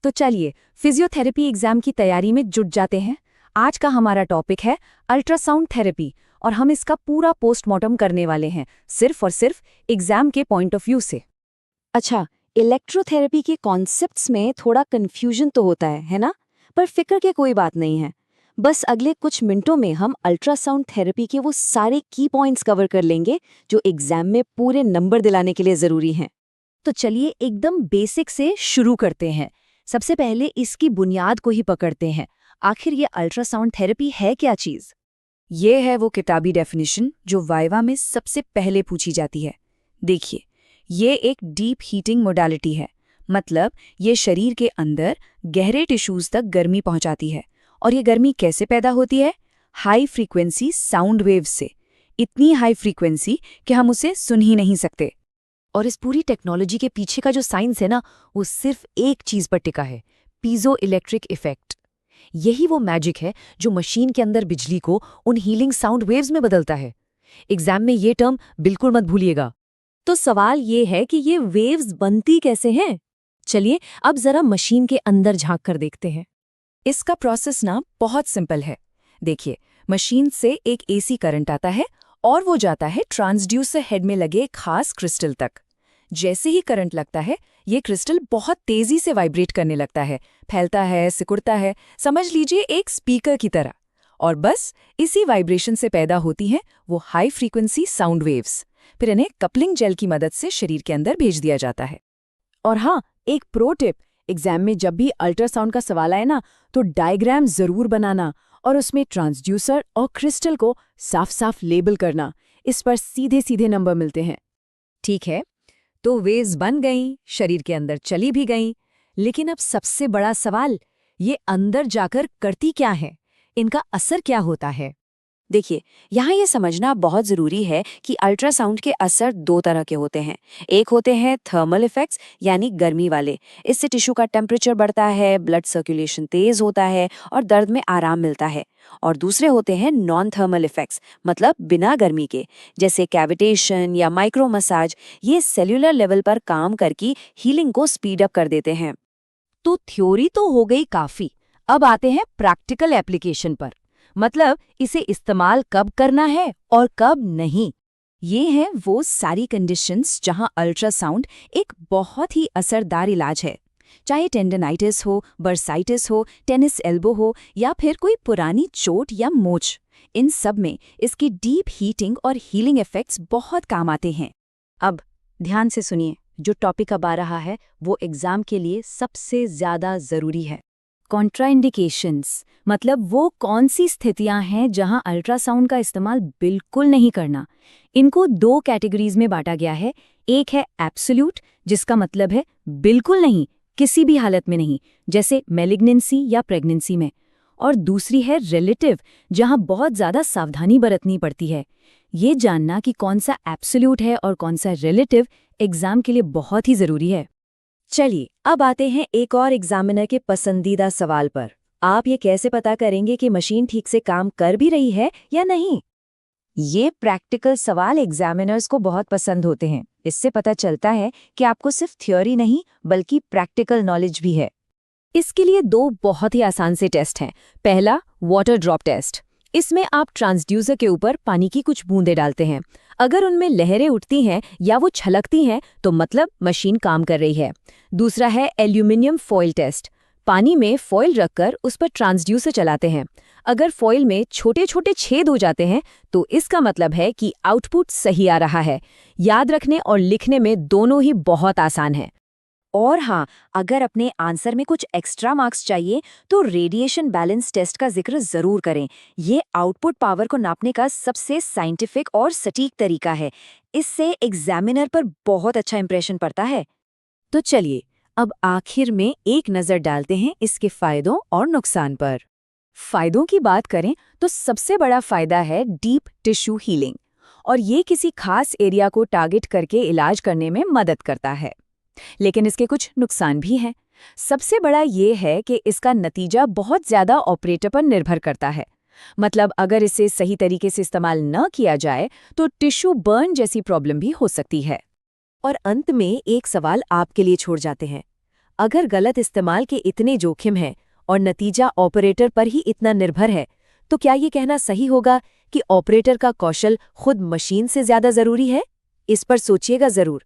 तो चलिए physiotherapy exam की तैयारी में जुट जाते हैं। आज का हमारा टॉपिक है अल्ट्रासाउंड थेरेपी और हम इसका पूरा पोस्टमार्टम करने वाले हैं, सिर्फ और सिर्फ एग्जाम के पॉइंट ऑफ व्यू से। अच्छा, इलेक्ट्रोथेरेपी के कॉन्सेप्ट्स में थोड़ा कन्फ्यूजन तो होता है ना? पर फिक्र की कोई बात नहीं है। बस अगले कुछ मिनटों में हम अल्ट्रासाउंड थेरेपी के वो सारे की पॉइंट्स कवर कर लेंगे जो एग्जाम में पूरे नंबर दिलाने के लिए ज़रूरी हैं। तो चलिए एकदम बेसिक से शुरू करते हैं। सबसे पहले इसकी बुनियाद को ही पकड़ते हैं। आखिर ये अल्ट्रासाउंड थेरेपी है क्या चीज़? ये है वो किताबी डेफिनेशन जो वाइवा में सबसे पहले पूछी जाती है। देखिए, ये एक डीप हीटिंग मोडालिटी है, मतलब ये शरीर के अंदर गहरे टिश्यूज तक गर्मी पहुंचाती है। और ये गर्मी कैसे पैदा होती है? हाई फ्रीक्वेंसी साउंड वेव्स से। इतनी हाई फ्रीक्वेंसी कि हम उसे सुन ही नहीं सकते। और इस पूरी टेक्नोलॉजी के पीछे का जो साइंस है ना, वो सिर्फ एक चीज पर टिका है, पीजो इलेक्ट्रिक इफेक्ट। यही वो मैजिक है जो मशीन के अंदर बिजली को उन हीलिंग साउंड वेव्स में बदलता है। एग्जाम में ये टर्म बिल्कुल मत भूलिएगा। तो सवाल ये है कि ये वेव्स बनती कैसे हैं? चलिए अब जरा मशीन के अंदर झांक कर देखते हैं। इसका प्रोसेस ना बहुत सिंपल है। देखिए, मशीन से एक एसी करंट आता है और वो जाता है ट्रांसड्यूसर हेड में लगे खास क्रिस्टल तक। जैसे ही करंट लगता है, ये क्रिस्टल बहुत तेजी से वाइब्रेट करने लगता है, फैलता है, सिकुड़ता है, समझ लीजिए एक स्पीकर की तरह। और बस इसी वाइब्रेशन से पैदा होती हैं वो हाई फ्रीक्वेंसी साउंड वेव्स। फिर इन्हें कपलिंग जेल की मदद से शरीर के अंदर भेज दिया जाता है। और हाँ, एक प्रो टिप, एग्जाम में जब भी अल्ट्रासाउंड का सवाल आए ना, तो डायग्राम जरूर बनाना और उसमें ट्रांसड्यूसर और क्रिस्टल को साफ साफ लेबल करना। इस पर सीधे सीधे नंबर मिलते हैं। ठीक है, तो वेव्स बन गईं, शरीर के अंदर चली भी गईं, लेकिन अब सबसे बड़ा सवाल, ये अंदर जाकर करती क्या है? इनका असर क्या होता है? देखिए, यहाँ ये समझना बहुत ज़रूरी है कि अल्ट्रासाउंड के असर दो तरह के होते हैं। एक होते हैं थर्मल इफेक्ट्स, यानी गर्मी वाले। इससे टिश्यू का टेम्परेचर बढ़ता है, ब्लड सर्कुलेशन तेज होता है और दर्द में आराम मिलता है। और दूसरे होते हैं नॉन थर्मल इफेक्ट्स, मतलब बिना गर्मी के, जैसे कैविटेशन या माइक्रो मसाज। ये सेल्यूलर लेवल पर काम करके हीलिंग को स्पीड अप कर देते हैं। तो थ्योरी तो हो गई काफ़ी, अब आते हैं प्रैक्टिकल एप्लीकेशन पर। मतलब इसे इस्तेमाल कब करना है और कब नहीं। ये हैं वो सारी कंडीशंस जहां अल्ट्रासाउंड एक बहुत ही असरदार इलाज है। चाहे टेंडनाइटिस हो, बर्साइटिस हो, टेनिस एल्बो हो या फिर कोई पुरानी चोट या मोच, इन सब में इसकी डीप हीटिंग और हीलिंग इफेक्ट्स बहुत काम आते हैं। अब ध्यान से सुनिए, जो टॉपिक अब आ रहा है वो एग्जाम के लिए सबसे ज्यादा जरूरी है। कॉन्ट्राइंडिकेशंस, मतलब वो कौन सी स्थितियां हैं जहां अल्ट्रासाउंड का इस्तेमाल बिल्कुल नहीं करना। इनको दो कैटेगरीज में बांटा गया है। एक है एब्सोल्यूट, जिसका मतलब है बिल्कुल नहीं, किसी भी हालत में नहीं, जैसे मैलिग्नेंसी या प्रेगनेंसी में। और दूसरी है रिलेटिव, जहां बहुत ज्यादा सावधानी बरतनी पड़ती है। ये जानना कि कौन सा एब्सोल्यूट है और कौन सा रिलेटिव एग्जाम के लिए बहुत ही जरूरी है। चलिए अब आते हैं एक और एग्जामिनर के पसंदीदा सवाल पर। आप ये कैसे पता करेंगे कि मशीन ठीक से काम कर भी रही है या नहीं? ये प्रैक्टिकल सवाल एग्जामिनर्स को बहुत पसंद होते हैं। इससे पता चलता है कि आपको सिर्फ थ्योरी नहीं बल्कि प्रैक्टिकल नॉलेज भी है। इसके लिए दो बहुत ही आसान से टेस्ट हैं। पहला, वाटर ड्रॉप टेस्ट। इसमें आप ट्रांसड्यूसर के ऊपर पानी की कुछ बूंदें डालते हैं। अगर उनमें लहरें उठती हैं या वो छलकती हैं तो मतलब मशीन काम कर रही है। दूसरा है एल्यूमिनियम फॉइल टेस्ट। पानी में फॉइल रखकर उस पर ट्रांसड्यूसर चलाते हैं। अगर फॉइल में छोटे छोटे छेद हो जाते हैं तो इसका मतलब है कि आउटपुट सही आ रहा है। याद रखने और लिखने में दोनों ही बहुत आसान है। और हाँ, अगर अपने आंसर में कुछ एक्स्ट्रा मार्क्स चाहिए तो रेडिएशन बैलेंस टेस्ट का जिक्र जरूर करें। ये आउटपुट पावर को नापने का सबसे साइंटिफिक और सटीक तरीका है। इससे एग्जामिनर पर बहुत अच्छा इंप्रेशन पड़ता है। तो चलिए अब आखिर में एक नज़र डालते हैं इसके फायदों और नुकसान पर। फायदों की बात करें तो सबसे बड़ा फायदा है डीप टिश्यू हीलिंग, और ये किसी खास एरिया को टारगेट करके इलाज करने में मदद करता है। लेकिन इसके कुछ नुकसान भी हैं। सबसे बड़ा ये है कि इसका नतीजा बहुत ज्यादा ऑपरेटर पर निर्भर करता है। मतलब अगर इसे सही तरीके से इस्तेमाल न किया जाए तो टिश्यू बर्न जैसी प्रॉब्लम भी हो सकती है। और अंत में एक सवाल आपके लिए छोड़ जाते हैं। अगर गलत इस्तेमाल के इतने जोखिम हैं और नतीजा ऑपरेटर पर ही इतना निर्भर है, तो क्या ये कहना सही होगा कि ऑपरेटर का कौशल खुद मशीन से ज्यादा जरूरी है? इस पर सोचिएगा जरूर।